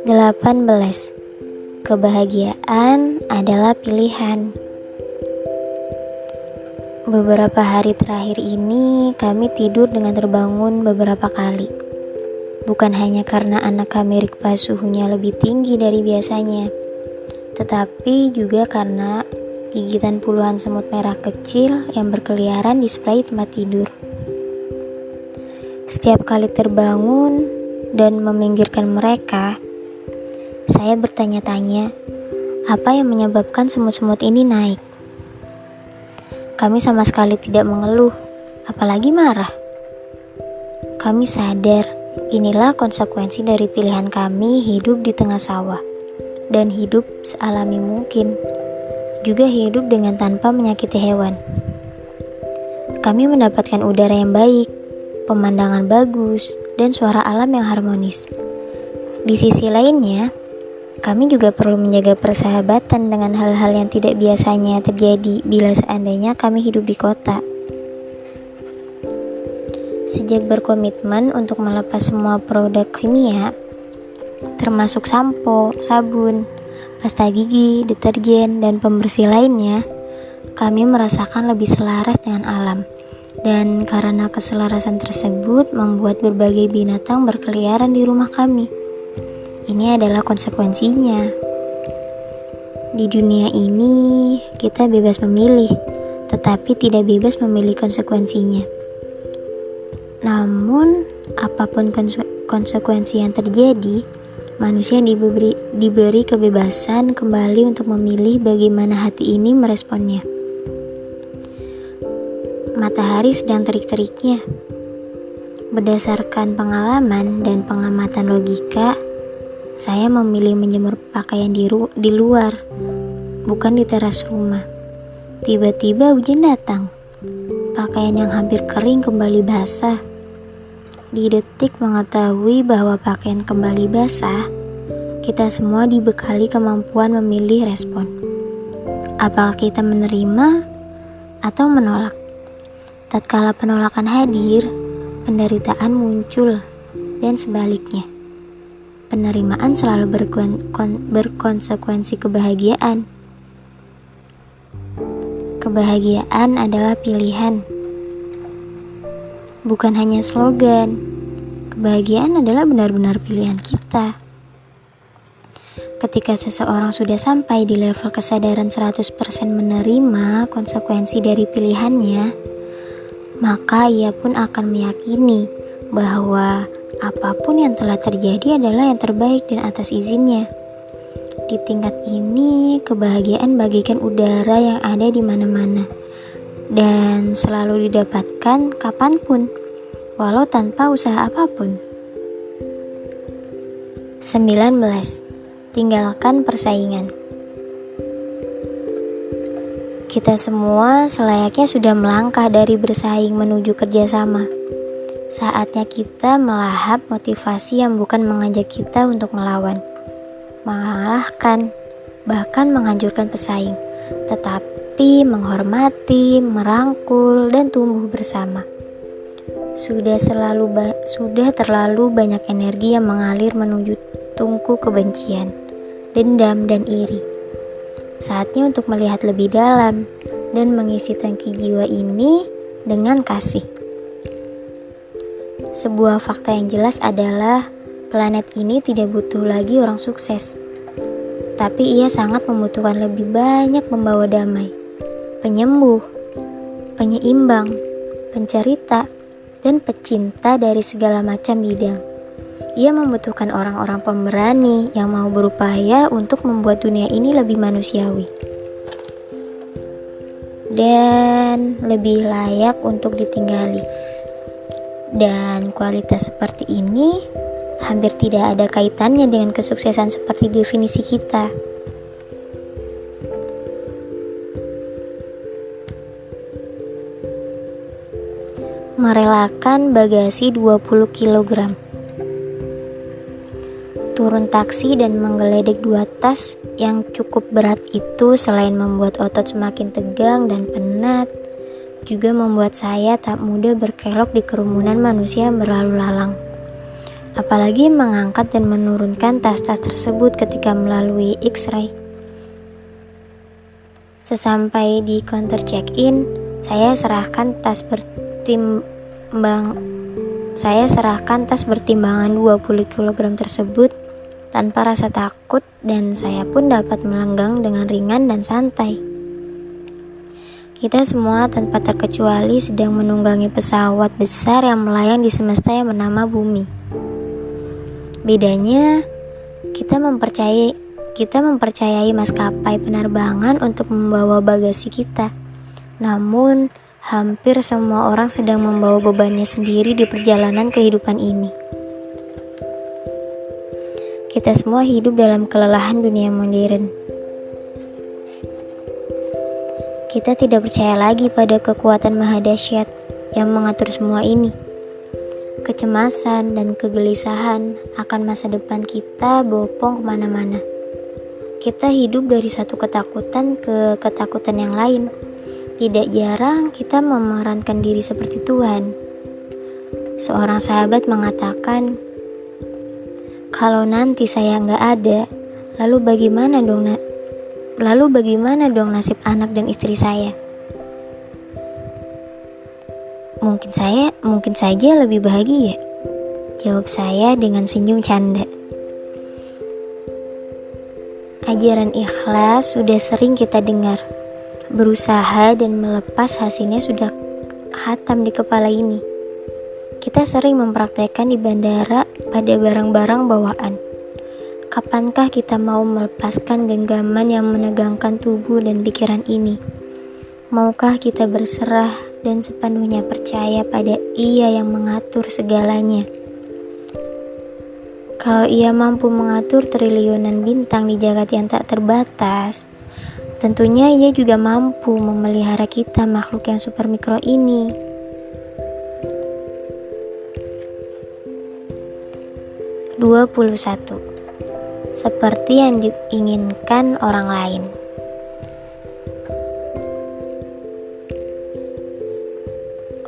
18. Kebahagiaan adalah pilihan. Beberapa hari terakhir ini kami tidur dengan terbangun beberapa kali. Bukan hanya karena anak kami Rikpa suhunya lebih tinggi dari biasanya, tetapi juga karena gigitan puluhan semut merah kecil yang berkeliaran di spray tempat tidur. Setiap kali terbangun dan meminggirkan mereka, saya bertanya-tanya, apa yang menyebabkan semut-semut ini naik? Kami sama sekali tidak mengeluh, apalagi marah. Kami sadar, inilah konsekuensi dari pilihan kami hidup di tengah sawah, dan hidup sealami mungkin, juga hidup dengan tanpa menyakiti hewan. Kami mendapatkan udara yang baik, pemandangan bagus, dan suara alam yang harmonis. Di sisi lainnya, kami juga perlu menjaga persahabatan dengan hal-hal yang tidak biasanya terjadi bila seandainya kami hidup di kota. Sejak berkomitmen untuk melepas semua produk kimia, termasuk sampo, sabun, pasta gigi, deterjen, dan pembersih lainnya, kami merasakan lebih selaras dengan alam. Dan karena keselarasan tersebut membuat berbagai binatang berkeliaran di rumah kami. Ini adalah konsekuensinya. Di dunia ini, kita bebas memilih, tetapi tidak bebas memilih konsekuensinya. Namun, apapun konsekuensi yang terjadi, manusia diberi kebebasan kembali untuk memilih bagaimana hati ini meresponnya. Matahari sedang terik-teriknya. Berdasarkan pengalaman dan pengamatan logika, saya memilih menjemur pakaian di luar, bukan di teras rumah. Tiba-tiba hujan datang. Pakaian yang hampir kering kembali basah. Di detik mengetahui bahwa pakaian kembali basah, kita semua dibekali kemampuan memilih respon. Apakah kita menerima atau menolak? Tatkala penolakan hadir, penderitaan muncul, dan sebaliknya. Penerimaan selalu berkonsekuensi kebahagiaan. Kebahagiaan adalah pilihan, bukan hanya slogan. Kebahagiaan adalah benar-benar pilihan kita. Ketika seseorang sudah sampai di level kesadaran 100% menerima konsekuensi dari pilihannya, maka ia pun akan meyakini bahwa apapun yang telah terjadi adalah yang terbaik dan atas izinnya. Di tingkat ini, kebahagiaan bagaikan udara yang ada di mana-mana dan selalu didapatkan kapanpun, walau tanpa usaha apapun. 19. Tinggalkan persaingan. Kita semua selayaknya sudah melangkah dari bersaing menuju kerjasama. Saatnya kita melahap motivasi yang bukan mengajak kita untuk melawan, mengalahkan, bahkan menghancurkan pesaing, tetapi menghormati, merangkul, dan tumbuh bersama. Sudah terlalu banyak energi yang mengalir menuju tungku kebencian, dendam, dan iri. Saatnya untuk melihat lebih dalam dan mengisi tangki jiwa ini dengan kasih. Sebuah fakta yang jelas adalah planet ini tidak butuh lagi orang sukses, tapi ia sangat membutuhkan lebih banyak pembawa damai, penyembuh, penyeimbang, pencerita, dan pecinta dari segala macam bidang. Ia membutuhkan orang-orang pemberani yang mau berupaya untuk membuat dunia ini lebih manusiawi dan lebih layak untuk ditinggali. Dan kualitas seperti ini hampir tidak ada kaitannya dengan kesuksesan seperti definisi kita. Merelakan bagasi 20 kg. Turun taksi dan menggeledek 2 tas yang cukup berat itu selain membuat otot semakin tegang dan penat, juga membuat saya tak mudah berkelok di kerumunan manusia yang berlalu lalang. apalagi mengangkat dan menurunkan tas-tas tersebut ketika melalui X-ray. Sesampai di counter check-in, saya serahkan tas bertimbangan 20 kg tersebut tanpa rasa takut, dan saya pun dapat melenggang dengan ringan dan santai. Kita semua tanpa terkecuali sedang menunggangi pesawat besar yang melayang di semesta yang bernama bumi. Bedanya, kita mempercayai maskapai penerbangan untuk membawa bagasi kita. Namun, hampir semua orang sedang membawa bebannya sendiri di perjalanan kehidupan ini. Kita semua hidup dalam kelelahan dunia modern. Kita tidak percaya lagi pada kekuatan maha dahsyat yang mengatur semua ini. Kecemasan dan kegelisahan akan masa depan kita bopong kemana-mana. Kita hidup dari satu ketakutan ke ketakutan yang lain. Tidak jarang kita memerankan diri seperti Tuhan. Seorang sahabat mengatakan, "Kalau nanti saya nggak ada, lalu bagaimana dong nasib anak dan istri saya?" Mungkin saja lebih bahagia, jawab saya dengan senyum canda. Ajaran ikhlas sudah sering kita dengar. Berusaha dan melepas hasilnya sudah hatam di kepala ini. Kita sering mempraktekkan di bandara pada barang-barang bawaan. Kapankah kita mau melepaskan genggaman yang menegangkan tubuh dan pikiran ini? Maukah kita berserah dan sepenuhnya percaya pada Ia yang mengatur segalanya? Kalau Ia mampu mengatur triliunan bintang di jagat yang tak terbatas, tentunya Ia juga mampu memelihara kita makhluk yang super mikro ini. (21) Seperti yang diinginkan orang lain.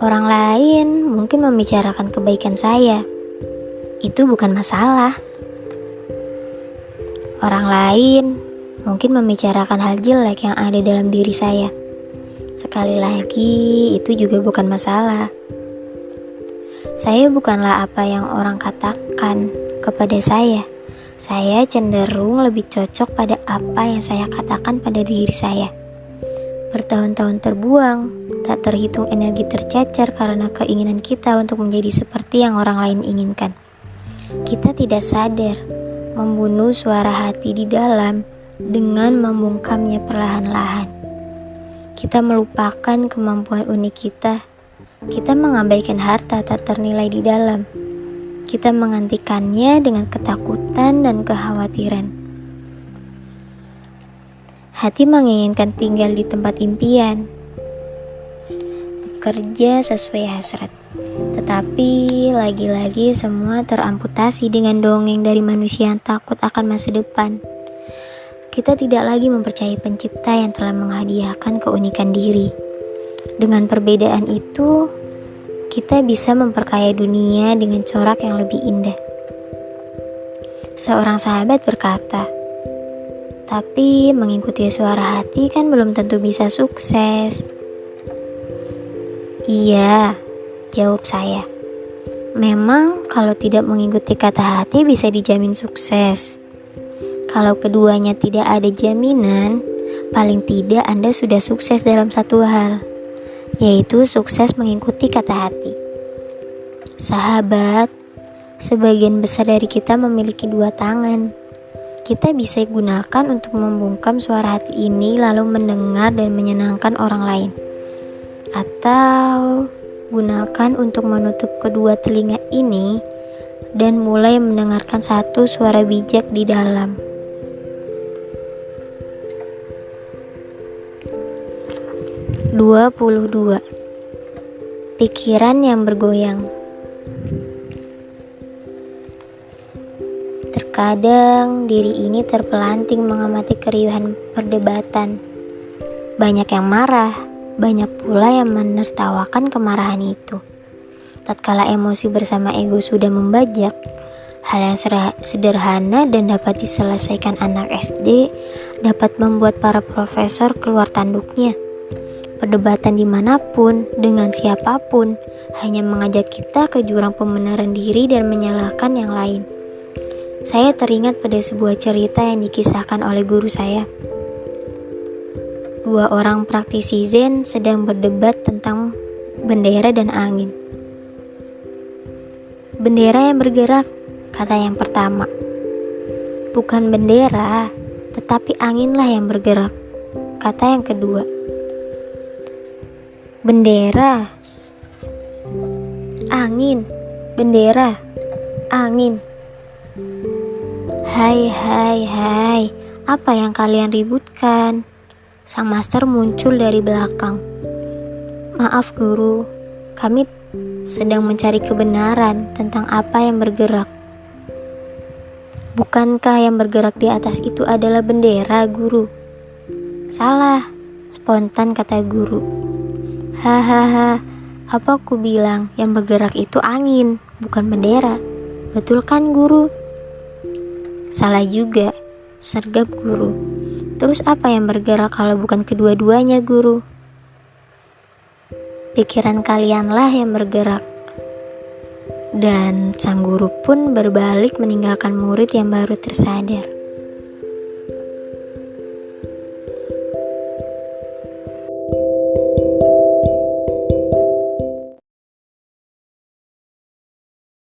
Orang lain mungkin membicarakan kebaikan saya. Itu bukan masalah. Orang lain mungkin membicarakan hal jelek yang ada dalam diri saya. Sekali lagi, itu juga bukan masalah. Saya bukanlah apa yang orang katakan kepada saya. Saya cenderung lebih cocok pada apa yang saya katakan pada diri saya. Bertahun-tahun terbuang, tak terhitung energi tercecer karena keinginan kita untuk menjadi seperti yang orang lain inginkan. Kita tidak sadar membunuh suara hati di dalam dengan membungkamnya perlahan-lahan. Kita melupakan kemampuan unik kita. Kita mengabaikan harta tak ternilai di dalam. Kita menggantikannya dengan ketakutan dan kekhawatiran. Hati menginginkan tinggal di tempat impian, bekerja sesuai hasrat. Tetapi lagi-lagi semua teramputasi dengan dongeng dari manusia yang takut akan masa depan. Kita tidak lagi mempercayai pencipta yang telah menghadiahkan keunikan diri. Dengan perbedaan itu, kita bisa memperkaya dunia dengan corak yang lebih indah. Seorang sahabat berkata, "Tapi mengikuti suara hati kan belum tentu bisa sukses." "Iya," jawab saya. "Memang kalau tidak mengikuti kata hati bisa dijamin sukses. Kalau keduanya tidak ada jaminan, paling tidak Anda sudah sukses dalam satu hal, yaitu sukses mengikuti kata hati." Sahabat, sebagian besar dari kita memiliki dua tangan. Kita bisa gunakan untuk membungkam suara hati ini lalu mendengar dan menyenangkan orang lain. Atau gunakan untuk menutup kedua telinga ini dan mulai mendengarkan satu suara bijak di dalam. 22. Pikiran yang bergoyang. Terkadang diri ini terpelanting mengamati keriuhan perdebatan. Banyak yang marah, banyak pula yang menertawakan kemarahan itu. Tatkala emosi bersama ego sudah membajak, Hal yang sederhana dan dapat diselesaikan anak SD dapat membuat para profesor keluar tanduknya. Perdebatan dimanapun, dengan siapapun, hanya mengajak kita ke jurang pembenaran diri dan menyalahkan yang lain. Saya teringat pada sebuah cerita yang dikisahkan oleh guru saya. Dua orang praktisi Zen sedang berdebat tentang bendera dan angin. Bendera yang bergerak, kata yang pertama. Bukan bendera, tetapi anginlah yang bergerak, kata yang kedua. Bendera, angin, bendera, angin. Hai, apa yang kalian ributkan? Sang master muncul dari belakang. Maaf guru, kami sedang mencari kebenaran tentang apa yang bergerak. Bukankah yang bergerak di atas itu adalah bendera, guru? Salah, spontan kata guru. Hahaha, apa aku bilang yang bergerak itu angin, bukan bendera. Betul kan guru? Salah juga, sergap guru. Terus apa yang bergerak kalau bukan kedua-duanya, guru? Pikiran kalianlah yang bergerak. Dan sang guru pun berbalik meninggalkan murid yang baru tersadar.